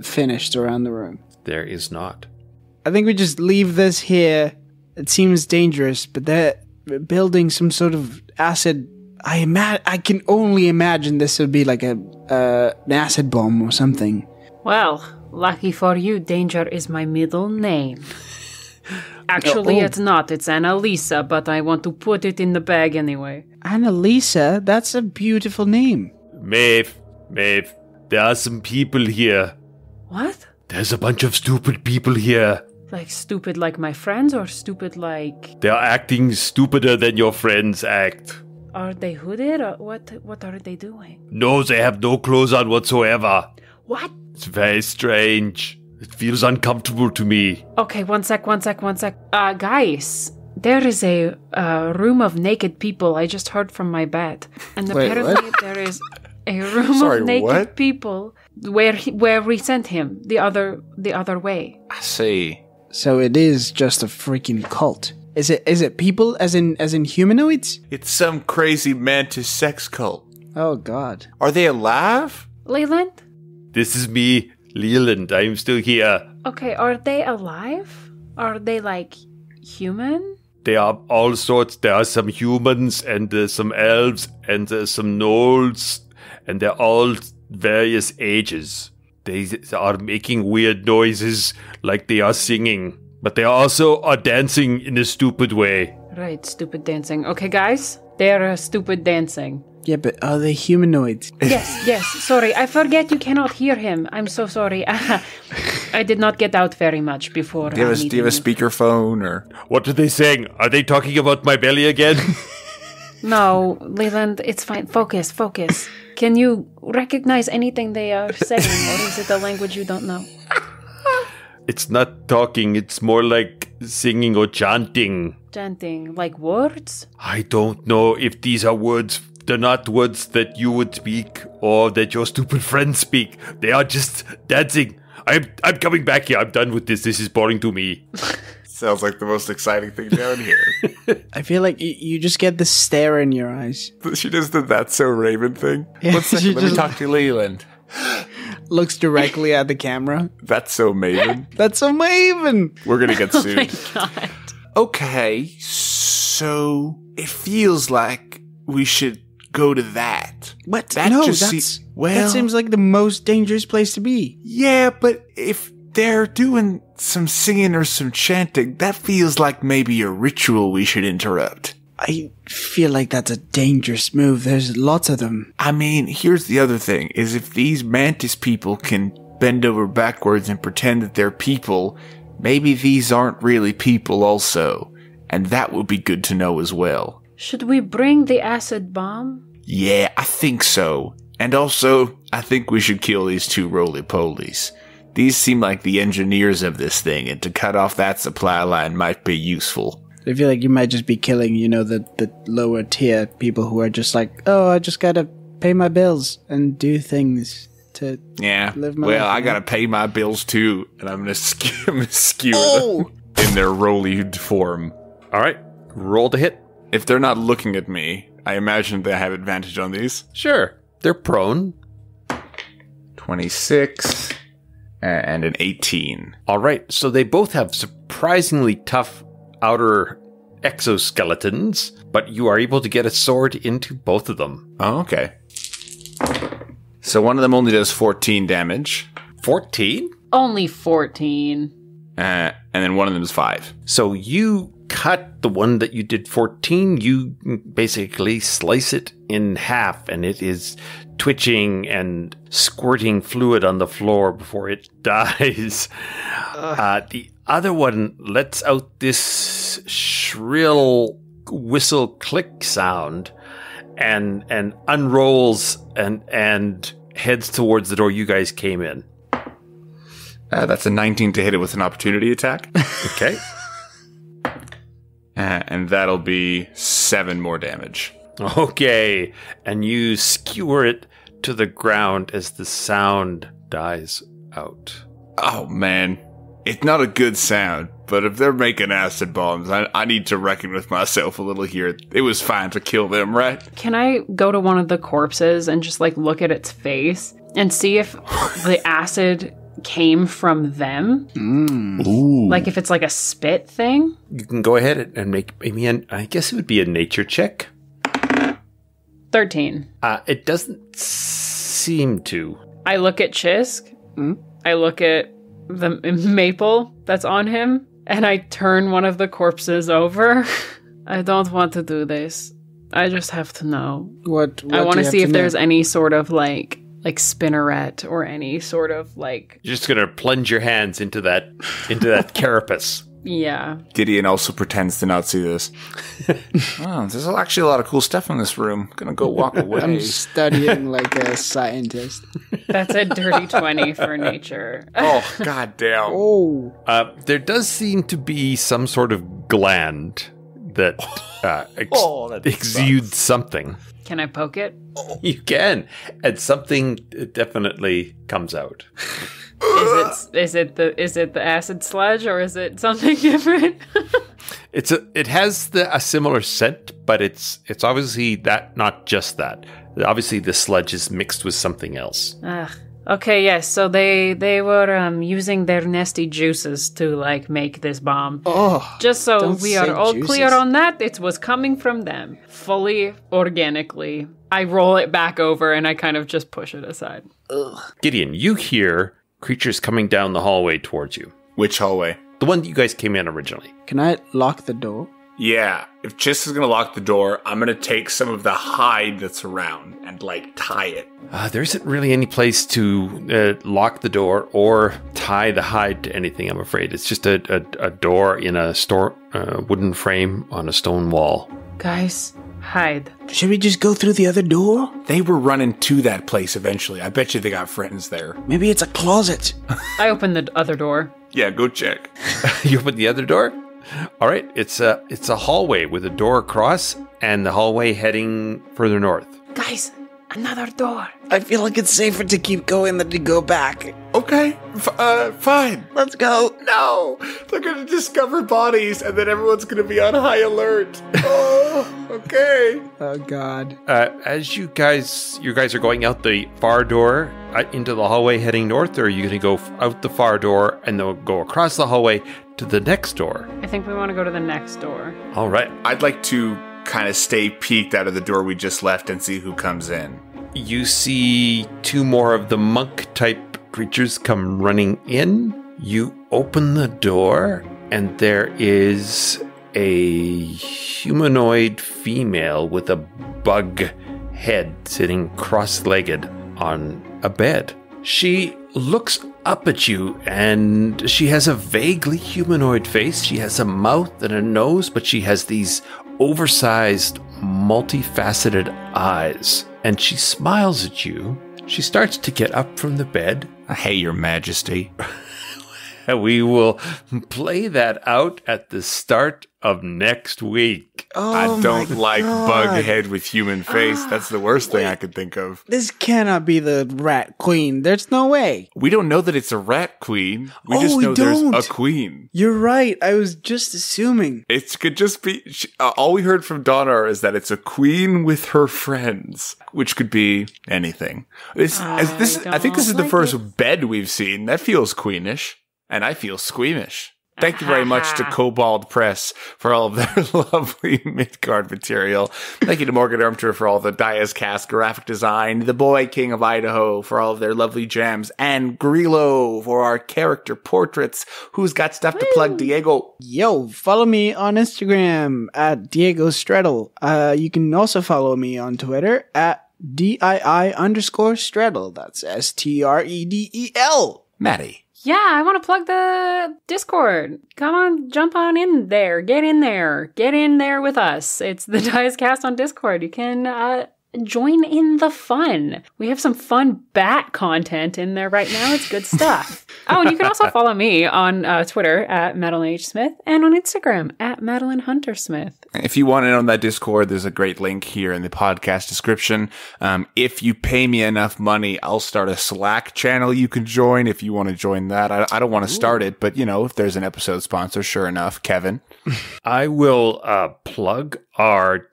Speaker 5: finished around the room.
Speaker 2: There is not.
Speaker 5: I think we just leave this here. It seems dangerous, but they're building some sort of acid. I can only imagine this would be like an acid bomb or something.
Speaker 4: Well, lucky for you, danger is my middle name. Actually, it's not. It's Annalisa, but I want to put it in the bag anyway.
Speaker 5: Annalisa? That's a beautiful name.
Speaker 2: Maeve, there are some people here.
Speaker 4: What?
Speaker 2: There's a bunch of stupid people here.
Speaker 4: Like stupid like my friends, or stupid like...
Speaker 2: They're acting stupider than your friends act.
Speaker 4: Are they hooded, or what are they doing?
Speaker 2: No, they have no clothes on whatsoever.
Speaker 4: What?
Speaker 2: It's very strange. It feels uncomfortable to me.
Speaker 4: Okay, one sec. Guys, there is a room of naked people. I just heard from my bed. And apparently there is a room of naked people where we sent him the other way.
Speaker 3: I see.
Speaker 5: So it is just a freaking cult. Is it people as in humanoids?
Speaker 3: It's some crazy mantis sex cult.
Speaker 5: Oh god.
Speaker 3: Are they alive?
Speaker 4: Leland?
Speaker 2: This is me, Leland. I'm still here.
Speaker 4: Okay, are they alive? Are they like human?
Speaker 2: They are all sorts. There are some humans and some elves and some gnolls, and they're all various ages. They are making weird noises like they are singing, but they also are dancing in a stupid way.
Speaker 4: Right, stupid dancing. Okay, guys, they're stupid dancing.
Speaker 5: Yeah, but are they humanoids?
Speaker 4: Yes, sorry. I forget you cannot hear him. I'm so sorry. I did not get out very much before.
Speaker 3: Do you have a speakerphone or...
Speaker 2: What are they saying? Are they talking about my belly again?
Speaker 4: No, Leland, it's fine. Focus. Can you recognize anything they are saying, or is it a language you don't know?
Speaker 2: It's not talking. It's more like singing or chanting.
Speaker 4: Chanting, like words?
Speaker 2: I don't know if these are words. They're not words that you would speak or that your stupid friends speak. They are just dancing. I'm coming back here. I'm done with this. This is boring to me.
Speaker 3: Sounds like the most exciting thing down here.
Speaker 5: I feel like you just get the stare in your eyes.
Speaker 3: She just did that so Raven thing.
Speaker 5: Yeah,
Speaker 3: One second,
Speaker 5: she
Speaker 3: let me
Speaker 5: just-
Speaker 3: talk to Leland.
Speaker 5: Looks directly at the camera.
Speaker 3: That's so Maven.
Speaker 5: That's a Maven.
Speaker 3: We're gonna get sued.
Speaker 4: God.
Speaker 3: Okay, so it feels like we should go to that.
Speaker 5: What?
Speaker 3: That
Speaker 5: No,
Speaker 3: just
Speaker 5: that seems like the most dangerous place to be.
Speaker 3: Yeah, but if they're doing some singing or some chanting, that feels like maybe a ritual we should interrupt.
Speaker 5: I feel like that's a dangerous move. There's lots of them.
Speaker 3: I mean, here's the other thing, is if these mantis people can bend over backwards and pretend that they're people, maybe these aren't really people also. And that would be good to know as well.
Speaker 4: Should we bring the acid bomb?
Speaker 3: Yeah, I think so. And also, I think we should kill these two roly-polies. These seem like the engineers of this thing, and to cut off that supply line might be useful.
Speaker 5: I feel like you might just be killing, the lower tier people who are just like, oh, I just gotta pay my bills and do things to live my life.
Speaker 3: I gotta pay my bills too, and I'm gonna skew them in their roly form.
Speaker 2: All right, roll to hit.
Speaker 3: If they're not looking at me, I imagine they have advantage on these.
Speaker 2: Sure, they're prone.
Speaker 3: 26 and an 18.
Speaker 2: All right, so they both have surprisingly tough outer exoskeletons, but you are able to get a sword into both of them.
Speaker 3: Oh, okay. So one of them only does 14 damage,
Speaker 2: 14?
Speaker 4: Only 14.
Speaker 3: and then one of them is 5.
Speaker 2: So you cut the one that you did 14, you basically slice it in half, and it is twitching and squirting fluid on the floor before it dies. The other one lets out this shrill whistle click sound and unrolls and heads towards the door you guys came in.
Speaker 3: That's a 19 to hit it with an opportunity attack.
Speaker 2: Okay.
Speaker 3: And that'll be 7 more damage.
Speaker 2: Okay. And you skewer it to the ground as the sound dies out.
Speaker 3: Oh, man. It's not a good sound, but if they're making acid bombs, I need to reckon with myself a little here. It was fine to kill them, right?
Speaker 4: Can I go to one of the corpses and just look at its face and see if the acid came from them?
Speaker 3: Ooh.
Speaker 4: Like if it's like a spit thing?
Speaker 2: You can go ahead and make maybe I guess it would be a nature check.
Speaker 4: 13.
Speaker 2: It doesn't seem to.
Speaker 4: I look at Xisk. I look at the maple that's on him, and I turn one of the corpses over. I don't want to do this. I just have to know.
Speaker 5: What
Speaker 4: I want
Speaker 5: do
Speaker 4: to
Speaker 5: you
Speaker 4: see
Speaker 5: have
Speaker 4: if
Speaker 5: know?
Speaker 4: there's any sort of like spinneret or any sort of
Speaker 2: You're just gonna plunge your hands into that carapace.
Speaker 4: yeah.
Speaker 3: Gideon also pretends to not see this. Oh, there's actually a lot of cool stuff in this room. Gonna go walk away.
Speaker 5: I'm studying like a scientist.
Speaker 4: That's a dirty 20 for nature.
Speaker 3: Oh, goddamn.
Speaker 5: Oh.
Speaker 2: There does seem to be some sort of gland that exudes something.
Speaker 4: Can I poke it?
Speaker 2: You can, and something definitely comes out.
Speaker 4: Is it the acid sludge or is it something different?
Speaker 2: It has a similar scent, but it's obviously not just that. Obviously, the sludge is mixed with something else.
Speaker 4: Okay, yes. So they were using their nasty juices to make this bomb.
Speaker 5: Oh.
Speaker 4: Just so
Speaker 5: don't
Speaker 4: we
Speaker 5: say
Speaker 4: are all
Speaker 5: juices.
Speaker 4: clear on that, it was coming from them, fully organically. I roll it back over and I kind of just push it aside.
Speaker 2: Gideon, you hear creatures coming down the hallway towards you.
Speaker 3: Which hallway?
Speaker 2: The one that you guys came in originally.
Speaker 5: Can I lock the door?
Speaker 3: Yeah, if Xisk is gonna lock the door, I'm gonna take some of the hide that's around and tie it.
Speaker 2: There isn't really any place to lock the door or tie the hide to anything, I'm afraid. It's just a door in a wooden frame on a stone wall.
Speaker 4: Guys, hide.
Speaker 5: Should we just go through the other door?
Speaker 3: They were running to that place eventually. I bet you they got friends there.
Speaker 5: Maybe it's a closet.
Speaker 4: I open the other door.
Speaker 3: Yeah, go check.
Speaker 2: You open the other door? All right, it's a hallway with a door across and the hallway heading further north.
Speaker 4: Guys, Another door.
Speaker 5: I feel like it's safer to keep going than to go back.
Speaker 3: Okay, fine.
Speaker 5: Let's go.
Speaker 3: No, they're gonna discover bodies, and then everyone's gonna be on high alert. Oh, okay.
Speaker 5: Oh, God.
Speaker 2: As you guys are going out the far door into the hallway heading north, or are you going to go out the far door and then go across the hallway to the next door?
Speaker 4: I think we want to go to the next door.
Speaker 2: All right.
Speaker 3: I'd like to kind of stay peeked out of the door we just left and see who comes in.
Speaker 2: You see two more of the monk-type creatures come running in. You open the door, and there is a humanoid female with a bug head sitting cross-legged on a bed. She looks up at you, and she has a vaguely humanoid face. She has a mouth and a nose, but she has these oversized, multifaceted eyes. And she smiles at you. She starts to get up from the bed.
Speaker 3: Hey, Your Majesty.
Speaker 2: We will play that out at the start of next week.
Speaker 5: Oh,
Speaker 3: I don't
Speaker 5: my
Speaker 3: like
Speaker 5: God.
Speaker 3: bug head with human face. That's the worst thing I could think of.
Speaker 5: This cannot be the rat queen. There's no way.
Speaker 3: We don't know that it's a rat queen. We just
Speaker 5: we
Speaker 3: know
Speaker 5: don't.
Speaker 3: there's a queen.
Speaker 5: You're right. I was just assuming.
Speaker 3: It could just be... all we heard from Donna is that it's a queen with her friends, which could be anything. I think this is the
Speaker 4: like
Speaker 3: first bed we've seen. That feels queenish. And I feel squeamish. Thank you very much to Kobold Press for all of their lovely Midgard material. Thank you to Morgan Ermter for all the Diaz Cast graphic design, the Boy King of Idaho for all of their lovely gems, and Grillo for our character portraits. Who's got stuff to plug, Diego?
Speaker 5: Yo, follow me on Instagram at Diego Stredel. You can also follow me on Twitter at DII_Stredel. That's STREDEL.
Speaker 3: Maddie.
Speaker 4: Yeah, I want to plug the Discord. Come on, jump on in there. Get in there. Get in there with us. It's the Dice Cast on Discord. You can join in the fun. We have some fun bat content in there right now. It's good stuff. Oh, and you can also follow me on Twitter at Madeline H. Smith and on Instagram at Madeline Hunter Smith.
Speaker 3: If you want in on that Discord, there's a great link here in the podcast description. If you pay me enough money, I'll start a Slack channel you can join if you want to join that. I don't want to start it, but, you know, if there's an episode sponsor, sure enough, Kevin.
Speaker 2: I will plug our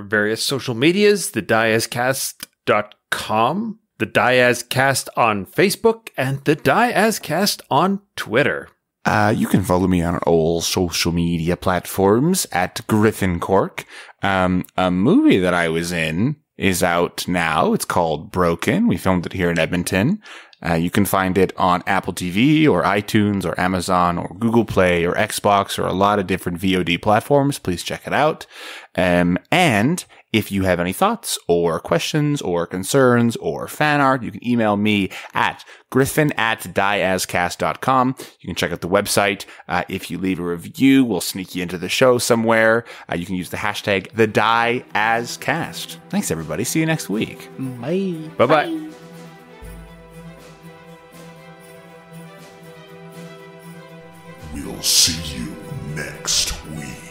Speaker 2: various social medias, the diazcast.com, the Diazcast on Facebook, and the Diazcast on Twitter.
Speaker 3: You can follow me on all social media platforms at Griffin Cork. A movie that I was in is out now. It's called Broken. We filmed it here in Edmonton. You can find it on Apple TV or iTunes or Amazon or Google Play or Xbox or a lot of different VOD platforms. Please check it out. And if you have any thoughts or questions or concerns or fan art, you can email me at griffin@diazcast.com. You can check out the website. If you leave a review, we'll sneak you into the show somewhere. You can use the hashtag #TheDiazCast. Thanks, everybody. See you next week.
Speaker 5: Bye.
Speaker 2: Bye-bye.
Speaker 1: We'll see you next week.